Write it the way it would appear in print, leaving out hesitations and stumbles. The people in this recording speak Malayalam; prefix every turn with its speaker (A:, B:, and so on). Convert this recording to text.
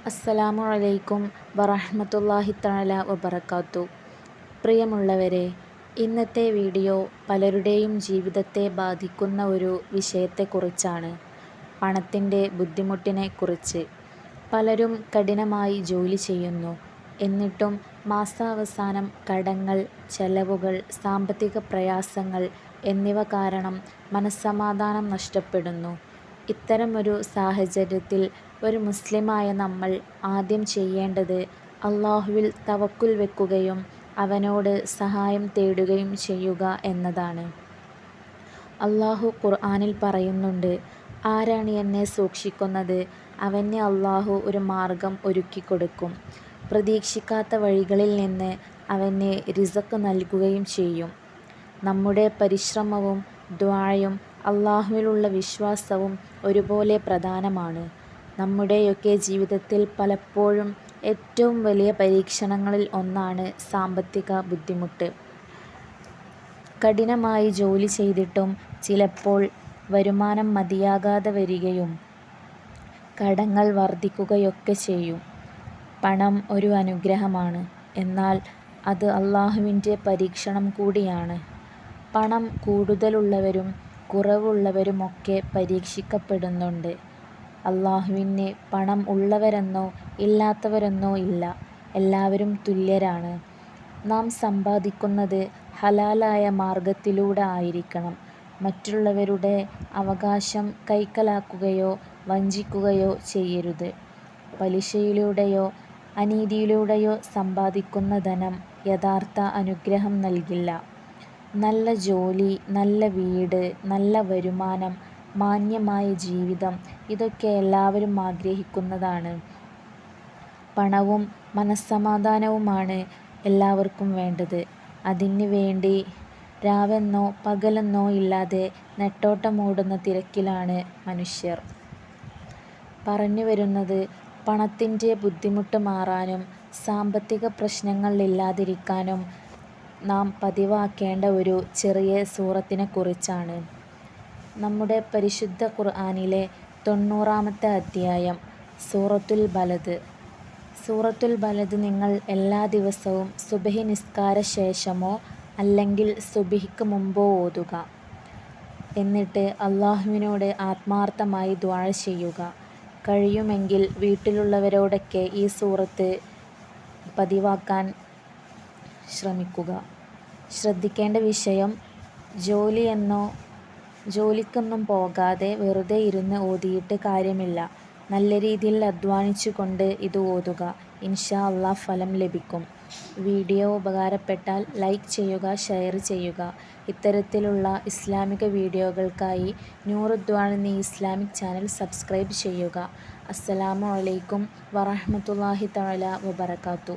A: അസ്സലാമു അലൈക്കും വറഹ്മത്തുള്ളാഹി തആല വബറകാത്തു. പ്രിയമുള്ളവരെ, ഇന്നത്തെ വീഡിയോ പലരുടെയും ജീവിതത്തെ ബാധിക്കുന്ന ഒരു വിഷയത്തെക്കുറിച്ചാണ്. പണത്തിൻ്റെ ബുദ്ധിമുട്ടിനെക്കുറിച്ച്. പലരും കഠിനമായി ജോലി ചെയ്യുന്നു. എന്നിട്ടും മാസാവസാനം കടങ്ങൾ, ചെലവുകൾ, സാമ്പത്തിക പ്രയാസങ്ങൾ എന്നിവ കാരണം മനസ്സമാധാനം നഷ്ടപ്പെടുന്നു. ഇത്തരമൊരു സാഹചര്യത്തിൽ ഒരു മുസ്ലിമായ നമ്മൾ ആദ്യം ചെയ്യേണ്ടത് അല്ലാഹുവിൽ തവക്കുൽ വെക്കുകയും അവനോട് സഹായം തേടുകയും ചെയ്യുക എന്നതാണ്. അല്ലാഹു ഖുർആനിൽ പറയുന്നുണ്ട്, ആരാണ് എന്നെ സൂക്ഷിക്കുന്നത്, അവന് അല്ലാഹു ഒരു മാർഗം ഒരുക്കിക്കൊടുക്കും. പ്രതീക്ഷിക്കാത്ത വഴികളിൽ നിന്ന് അവന് റിസ്ക് നൽകുകയും ചെയ്യും. നമ്മുടെ പരിശ്രമവും ദുആയും അല്ലാഹുവിലുള്ള വിശ്വാസവും ഒരുപോലെ പ്രധാനമാണ്. നമ്മുടെയൊക്കെ ജീവിതത്തിൽ പലപ്പോഴും ഏറ്റവും വലിയ പരീക്ഷണങ്ങളിൽ ഒന്നാണ് സാമ്പത്തിക ബുദ്ധിമുട്ട്. കഠിനമായി ജോലി ചെയ്തിട്ടും ചിലപ്പോൾ വരുമാനം മതിയാകാതെ വരികയും കടങ്ങൾ വർദ്ധിക്കുകയൊക്കെ ചെയ്യും. പണം ഒരു അനുഗ്രഹമാണ്, എന്നാൽ അത് അല്ലാഹുവിൻ്റെ പരീക്ഷണം കൂടിയാണ്. പണം കൂടുതലുള്ളവരും കുറവുള്ളവരുമൊക്കെ പരീക്ഷിക്കപ്പെടുന്നുണ്ട്. അല്ലാഹുവിന് പണം ഉള്ളവരെന്നോ ഇല്ലാത്തവരെന്നോ ഇല്ല, എല്ലാവരും തുല്യരാണ്. നാം സമ്പാദിക്കുന്നത് ഹലാലായ മാർഗത്തിലൂടെ ആയിരിക്കണം. മറ്റുള്ളവരുടെ അവകാശം കൈക്കലാക്കുകയോ വഞ്ചിക്കുകയോ ചെയ്യരുത്. പലിശയിലൂടെയോ അനീതിയിലൂടെയോ സമ്പാദിക്കുന്ന ധനം യഥാർത്ഥ അനുഗ്രഹം നൽകില്ല. നല്ല ജോലി, നല്ല വീട്, നല്ല വരുമാനം, മാന്യമായ ജീവിതം ഇതൊക്കെ എല്ലാവരും ആഗ്രഹിക്കുന്നതാണ്. പണവും മനസ്സമാധാനവുമാണ് എല്ലാവർക്കും വേണ്ടത്. അതിന് വേണ്ടി രാവെന്നോ പകലെന്നോ ഇല്ലാതെ നെട്ടോട്ടമോടുന്ന തിരക്കിലാണ് മനുഷ്യർ. പറഞ്ഞു വരുന്നത്, പണത്തിൻ്റെ ബുദ്ധിമുട്ട് മാറാനും സാമ്പത്തിക പ്രശ്നങ്ങൾ ഇല്ലാതിരിക്കാനും നാം പതിവാക്കേണ്ട ഒരു ചെറിയ സൂറത്തിനെക്കുറിച്ചാണ്. നമ്മുടെ പരിശുദ്ധ ഖുർആനിലെ 90-ാമത്തെ അധ്യായം സൂറത്തുൽ ബലദ്. സൂറത്തുൽ ബലദ് നിങ്ങൾ എല്ലാ ദിവസവും സുബ്ഹി നിസ്കാര ശേഷമോ അല്ലെങ്കിൽ സുബ്ഹിക്ക് മുമ്പോ ഓതുക. എന്നിട്ട് അല്ലാഹുവിനോട് ആത്മാർത്ഥമായി ദുആ ചെയ്യുക. കഴിയുമെങ്കിൽ വീട്ടിലുള്ളവരോടൊക്കെ ഈ സൂറത്ത് പതിവാക്കാൻ ശ്രമിക്കുക. ശ്രദ്ധിക്കേണ്ട വിഷയം, ജോലിക്കൊന്നും പോകാതെ വെറുതെ ഇരുന്ന് ഓതിയിട്ട് കാര്യമില്ല. നല്ല രീതിയിൽ അധ്വാനിച്ചുകൊണ്ട് ഇത് ഓതുക. ഇൻഷാ അല്ലാഹ് ഫലം ലഭിക്കും. വീഡിയോ ഉപകാരപ്പെട്ടാൽ ലൈക്ക് ചെയ്യുക, ഷെയർ ചെയ്യുക. ഇത്തരത്തിലുള്ള ഇസ്ലാമിക വീഡിയോകൾക്കായി നൂറുദ്വാൻ ഈ ഇസ്ലാമിക് ചാനൽ സബ്സ്ക്രൈബ് ചെയ്യുക. അസ്സലാമു അലൈക്കും വറഹ്മത്തുള്ളാഹി തആല വബറകാത്തു.